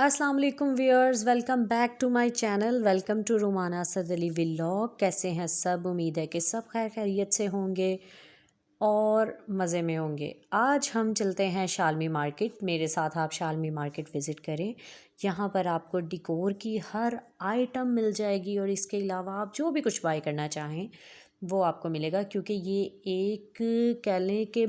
अस्सलाम वालेकुम viewers, welcome back to my channel. Welcome to Rumana Asad Ali vlog. कैसे हैं सब? उम्मीद है कि सब खैर खैरियत से होंगे और मज़े में होंगे। आज हम चलते हैं शालमी मार्केट। मेरे साथ आप शालमी मार्केट विज़िट करें। यहाँ पर आपको डिकोर की हर आइटम मिल जाएगी और इसके अलावा आप जो भी कुछ बाय करना चाहें वो आपको मिलेगा, क्योंकि ये एक कह लें कि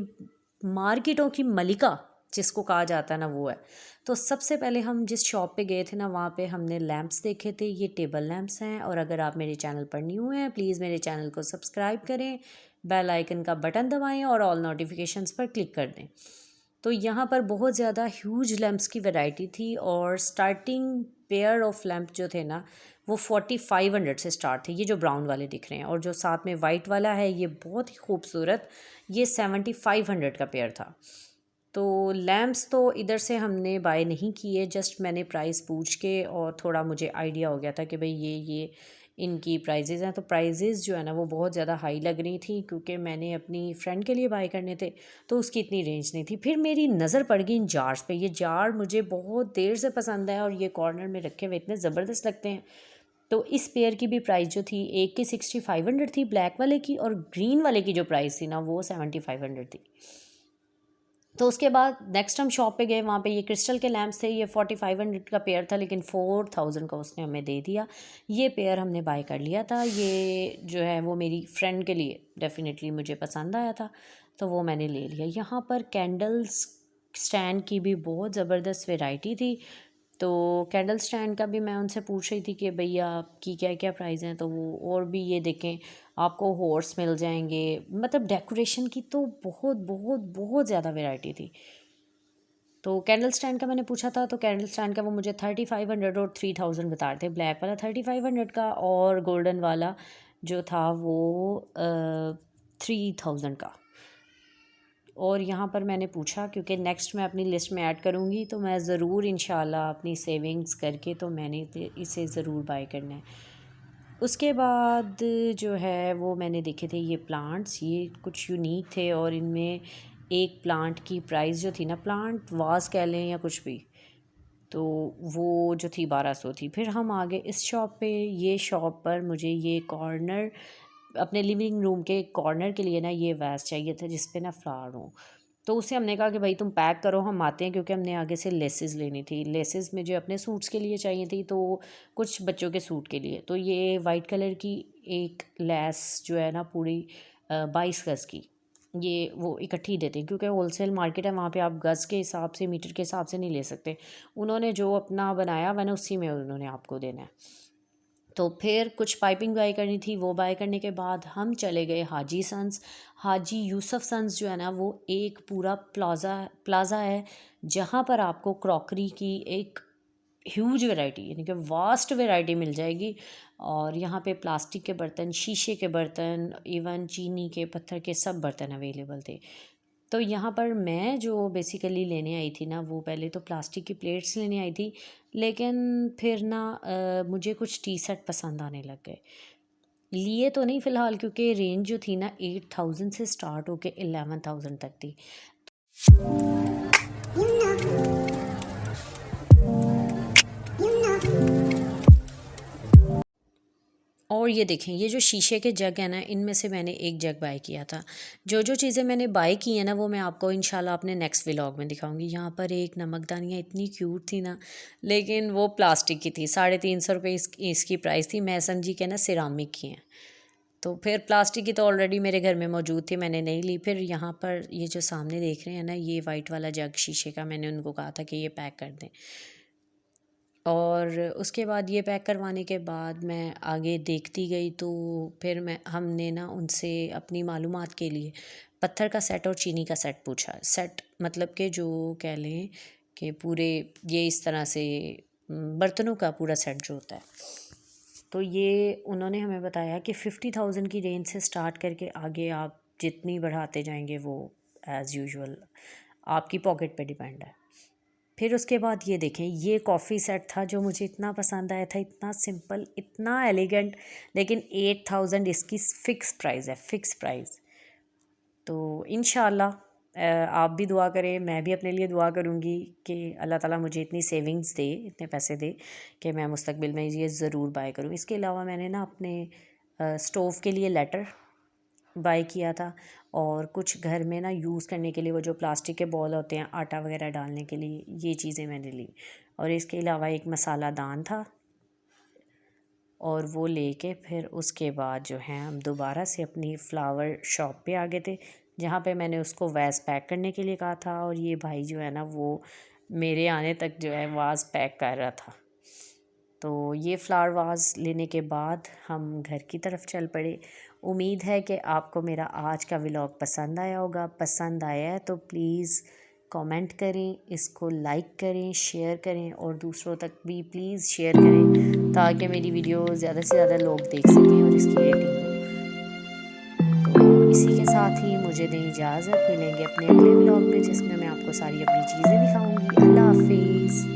मार्केटों की मलिका जिसको कहा जाता है ना, वो है। तो सबसे पहले हम जिस शॉप पे गए थे ना, वहाँ पे हमने लैंप्स देखे थे। ये टेबल लैंप्स हैं, और अगर आप मेरे चैनल पर न्यू हैं प्लीज़ मेरे चैनल को सब्सक्राइब करें, बेल आइकन का बटन दबाएं और ऑल नोटिफिकेशंस पर क्लिक कर दें। तो यहाँ पर बहुत ज़्यादा ह्यूज लैंप्स की वैरायटी थी, और स्टार्टिंग पेयर ऑफ लैंप जो थे ना वो 4500 से स्टार्ट थे। ये जो ब्राउन वाले दिख रहे हैं, और जो साथ में वाइट वाला है ये बहुत ही खूबसूरत, ये 7500 का पेयर था। तो लैम्प्स तो इधर से हमने बाय नहीं किए, जस्ट मैंने प्राइस पूछ के और थोड़ा मुझे आइडिया हो गया था कि भाई ये इनकी प्राइजेज़ हैं। तो प्राइजेज़ जो है ना वो बहुत ज़्यादा हाई लग रही थी, क्योंकि मैंने अपनी फ्रेंड के लिए बाय करने थे तो उसकी इतनी रेंज नहीं थी। फिर मेरी नज़र पड़ गई इन जार्स पे। ये जार मुझे बहुत देर से पसंद है, और ये कॉर्नर में रखे हुए इतने ज़बरदस्त लगते हैं। तो इस पेयर की भी प्राइस जो थी, एक की 6500 थी ब्लैक वाले की, और ग्रीन वाले की जो प्राइस थी ना वो 7500 थी। तो उसके बाद नेक्स्ट हम शॉप पे गए, वहाँ पे ये क्रिस्टल के लैम्प्स थे। ये 4500 का पेयर था, लेकिन 4000 का उसने हमें दे दिया। ये पेयर हमने बाय कर लिया था। ये जो है वो मेरी फ्रेंड के लिए डेफिनेटली मुझे पसंद आया था, तो वो मैंने ले लिया। यहाँ पर कैंडल्स स्टैंड की भी बहुत ज़बरदस्त वैरायटी थी। तो कैंडल स्टैंड का भी मैं उनसे पूछ रही थी कि भैया आपकी क्या क्या प्राइस हैं। तो वो और भी ये देखें, आपको हॉर्स मिल जाएंगे। मतलब डेकोरेशन की तो बहुत बहुत बहुत ज़्यादा वैरायटी थी। तो कैंडल स्टैंड का मैंने पूछा था, तो कैंडल स्टैंड का वो मुझे 3500 और 3000 बता रहे थे। ब्लैक वाला 3500 का, और गोल्डन वाला जो था वो 3000 का। और यहाँ पर मैंने पूछा, क्योंकि नेक्स्ट मैं अपनी लिस्ट में ऐड करूँगी, तो मैं ज़रूर इंशाल्लाह अपनी सेविंग्स करके तो मैंने इसे ज़रूर बाय करना है। उसके बाद जो है वो मैंने देखे थे ये प्लांट्स, ये कुछ यूनिक थे, और इनमें एक प्लांट की प्राइस जो थी ना, प्लांट वास कह लें या कुछ भी, तो वो जो थी 1200 थी। फिर हम आ गए इस शॉप पे। ये शॉप पर मुझे ये कॉर्नर, अपने लिविंग रूम के कॉर्नर के लिए ना ये वैस चाहिए था जिस पे ना फ्लावर हो। तो उससे हमने कहा कि भाई तुम पैक करो, हम आते हैं, क्योंकि हमने आगे से लेसेस लेनी थी। लेसेस मुझे अपने सूट्स के लिए चाहिए थी, तो कुछ बच्चों के सूट के लिए। तो ये वाइट कलर की एक लेस जो है ना पूरी 22 गज़ की, ये वो इकट्ठी देते हैं, क्योंकि होलसेल मार्केट है, वहाँ पे आप गज़ के हिसाब से, मीटर के हिसाब से नहीं ले सकते। उन्होंने जो अपना बनाया मैंने उसी में उन्होंने आपको देना है। तो फिर कुछ पाइपिंग बाय करनी थी, वो बाय करने के बाद हम चले गए हाजी सन्स। हाजी यूसुफ सन्स जो है ना वो एक पूरा प्लाज़ा है, जहाँ पर आपको क्रॉकरी की एक ह्यूज वैरायटी, यानी कि वास्ट वैरायटी मिल जाएगी। और यहाँ पे प्लास्टिक के बर्तन, शीशे के बर्तन, इवन चीनी के, पत्थर के सब बर्तन अवेलेबल थे। तो यहाँ पर मैं जो बेसिकली लेने आई थी ना, वो पहले तो प्लास्टिक की प्लेट्स लेने आई थी, लेकिन फिर ना मुझे कुछ टी शर्ट पसंद आने लग गए। लिए तो नहीं फ़िलहाल, क्योंकि रेंज जो थी ना 8000 से स्टार्ट होके 11000 तक थी। और ये देखें, ये जो शीशे के जग हैं ना, इनमें से मैंने एक जग बाय किया था। जो जो चीज़ें मैंने बाय की हैं ना वो मैं आपको इंशाल्लाह अपने नेक्स्ट व्लॉग में दिखाऊंगी। यहाँ पर एक नमकदानियाँ इतनी क्यूट थी ना, लेकिन वो प्लास्टिक की थी। 350 रुपये इसकी प्राइस थी। मैं समझी कि ना सिरामिक की हैं, तो फिर प्लास्टिक की तो ऑलरेडी मेरे घर में मौजूद थी, मैंने नहीं ली। फिर यहाँ पर ये जो सामने देख रहे हैं ना, ये वाइट वाला जग शीशे का, मैंने उनको कहा था कि ये पैक कर दें। और उसके बाद ये पैक करवाने के बाद मैं आगे देखती गई, तो फिर हमने ना उनसे अपनी मालूमात के लिए पत्थर का सेट और चीनी का सेट पूछा। सेट मतलब कि जो कह लें कि पूरे ये इस तरह से बर्तनों का पूरा सेट जो होता है। तो ये उन्होंने हमें बताया कि 50,000 की रेंज से स्टार्ट करके आगे आप जितनी बढ़ाते जाएंगे वो एज़ यूजुअल आपकी पॉकेट पे डिपेंड है। फिर उसके बाद ये देखें, ये कॉफ़ी सेट था जो मुझे इतना पसंद आया था, इतना सिंपल, इतना एलिगेंट, लेकिन 8000 इसकी फ़िक्स प्राइस है, फ़िक्स प्राइस। तो इंशाल्लाह आप भी दुआ करें, मैं भी अपने लिए दुआ करूँगी कि अल्लाह ताला मुझे इतनी सेविंग्स दे, इतने पैसे दे कि मैं मुस्तकबिल में ये ज़रूर बाय करूँ। इसके अलावा मैंने ना अपने स्टोव के लिए लाइटर बाय किया था, और कुछ घर में ना यूज़ करने के लिए वो जो प्लास्टिक के बॉल होते हैं आटा वगैरह डालने के लिए, ये चीज़ें मैंने ली। और इसके अलावा एक मसाला दान था, और वो लेके फिर उसके बाद जो है हम दोबारा से अपनी फ़्लावर शॉप पे आ गए थे, जहाँ पे मैंने उसको वैस पैक करने के लिए कहा था। और ये भाई जो है ना वो मेरे आने तक जो है वाज़ पैक कर रहा था। तो ये फ्लावर वाज़ लेने के बाद हम घर की तरफ चल पड़े। उम्मीद है कि आपको मेरा आज का व्लॉग पसंद आया होगा। पसंद आया है तो प्लीज़ कमेंट करें, इसको लाइक करें, शेयर करें, और दूसरों तक भी प्लीज़ शेयर करें ताकि मेरी वीडियो ज़्यादा से ज़्यादा लोग देख सकें और इसकी रेटिंग हो। तो इसी के साथ ही मुझे दें इजाज़त, मिलेंगे अपने अगले व्लॉग में जिसमें मैं आपको सारी अपनी चीज़ें दिखाऊँगी। अल्लाह हाफिज़।